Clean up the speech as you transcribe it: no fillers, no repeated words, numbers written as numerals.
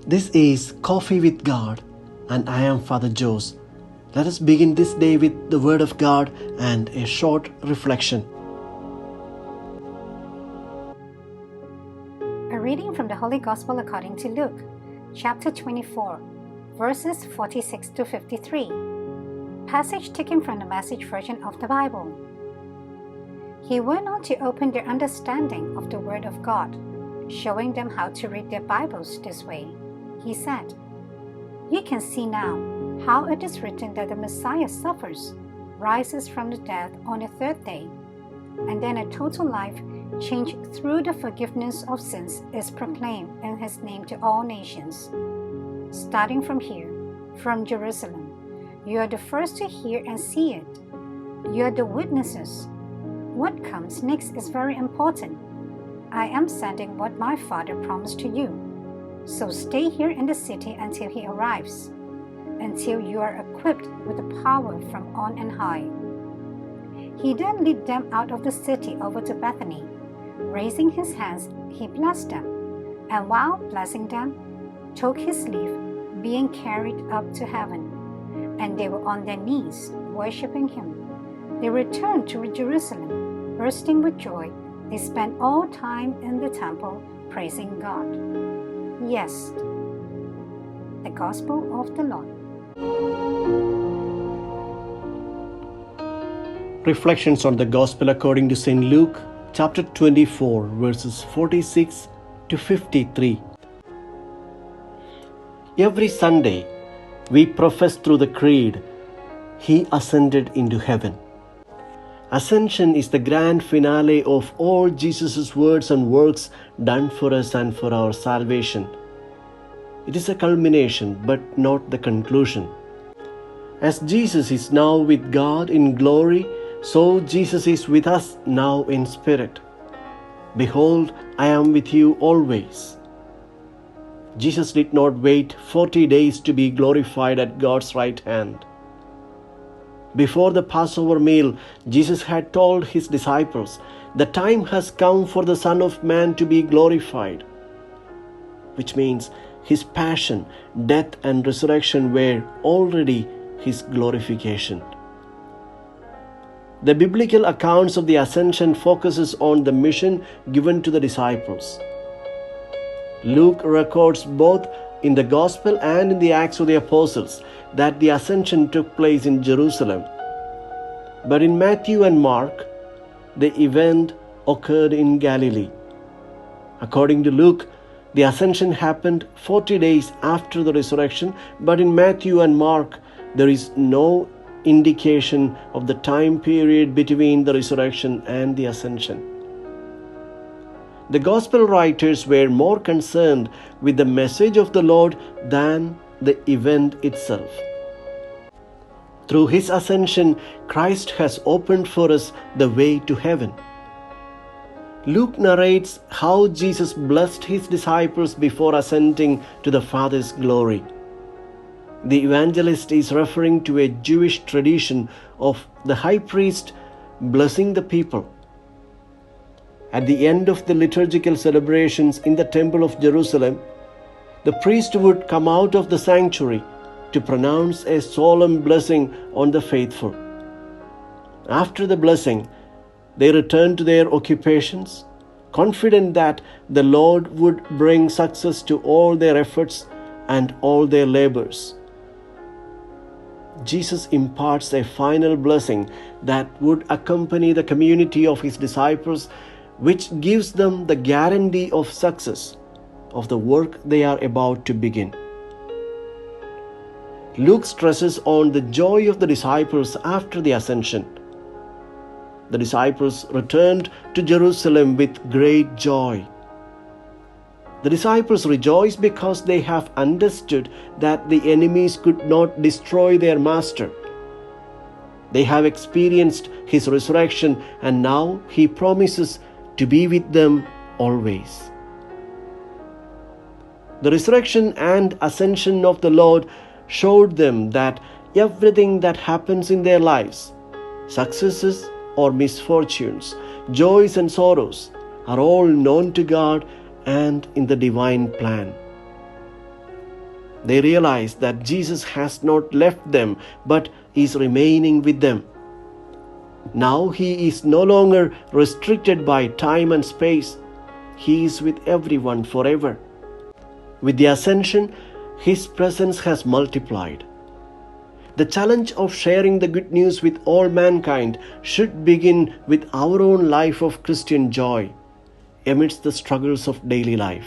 This is Coffee with God, and I am Father Jose. Let us begin this day with the Word of God and a short reflection. A reading from the Holy Gospel according to Luke, chapter 24, verses 46 to 53. Passage taken from the Message version of the Bible. He went on to open their understanding of the Word of God, showing them how to read their Bibles this way. He said, "You can see now how it is written that the Messiah suffers, rises from the dead on the third day, and then a total life change through the forgiveness of sins is proclaimed in His name to all nations. Starting from here, from Jerusalem, you are the first to hear and see it. You are the witnesses. What comes next is very important. I am sending what my Father promised to you. So stay here in the city until He arrives, until you are equipped with the power from on and high." He then led them out of the city over to Bethany. Raising His hands, He blessed them, and while blessing them, took His leave, being carried up to heaven. And they were on their knees, worshiping Him. They returned to Jerusalem, bursting with joy. They spent all time in the temple, praising God. Yes, the Gospel of the Lord. Reflections on the Gospel according to St. Luke, chapter 24, verses 46 to 53. Every Sunday, we profess through the Creed, He ascended into heaven. Ascension is the grand finale of all Jesus' words and works done for us and for our salvation. It is a culmination, but not the conclusion. As Jesus is now with God in glory, so Jesus is with us now in spirit. Behold, I am with you always. Jesus did not wait 40 days to be glorified at God's right hand. Before the Passover meal, Jesus had told His disciples, "The time has come for the Son of Man to be glorified," which means His passion, death, and resurrection were already His glorification. The biblical accounts of the Ascension focuses on the mission given to the disciples. Luke records both in the Gospel and in the Acts of the Apostles that the Ascension took place in Jerusalem. But in Matthew and Mark, the event occurred in Galilee. According to Luke, the Ascension happened 40 days after the resurrection, but in Matthew and Mark, there is no indication of the time period between the resurrection and the Ascension. The Gospel writers were more concerned with the message of the Lord than the event itself. Through His ascension, Christ has opened for us the way to heaven. Luke narrates how Jesus blessed His disciples before ascending to the Father's glory. The evangelist is referring to a Jewish tradition of the high priest blessing the people. At the end of the liturgical celebrations in the Temple of Jerusalem, the priest would come out of the sanctuary to pronounce a solemn blessing on the faithful. After the blessing, they returned to their occupations, confident that the Lord would bring success to all their efforts and all their labors. Jesus imparts a final blessing that would accompany the community of His disciples, which gives them the guarantee of success of the work they are about to begin. Luke stresses on the joy of the disciples after the Ascension. The disciples returned to Jerusalem with great joy. The disciples rejoice because they have understood that the enemies could not destroy their Master. They have experienced His resurrection, and now He promises to be with them always. The resurrection and ascension of the Lord showed them that everything that happens in their lives, successes or misfortunes, joys and sorrows, are all known to God and in the divine plan. They realize that Jesus has not left them but is remaining with them. Now he is no longer restricted by time and space. He is with everyone forever. With the ascension, his presence has multiplied. The challenge of sharing the good news with all mankind should begin with our own life of Christian joy amidst the struggles of daily life.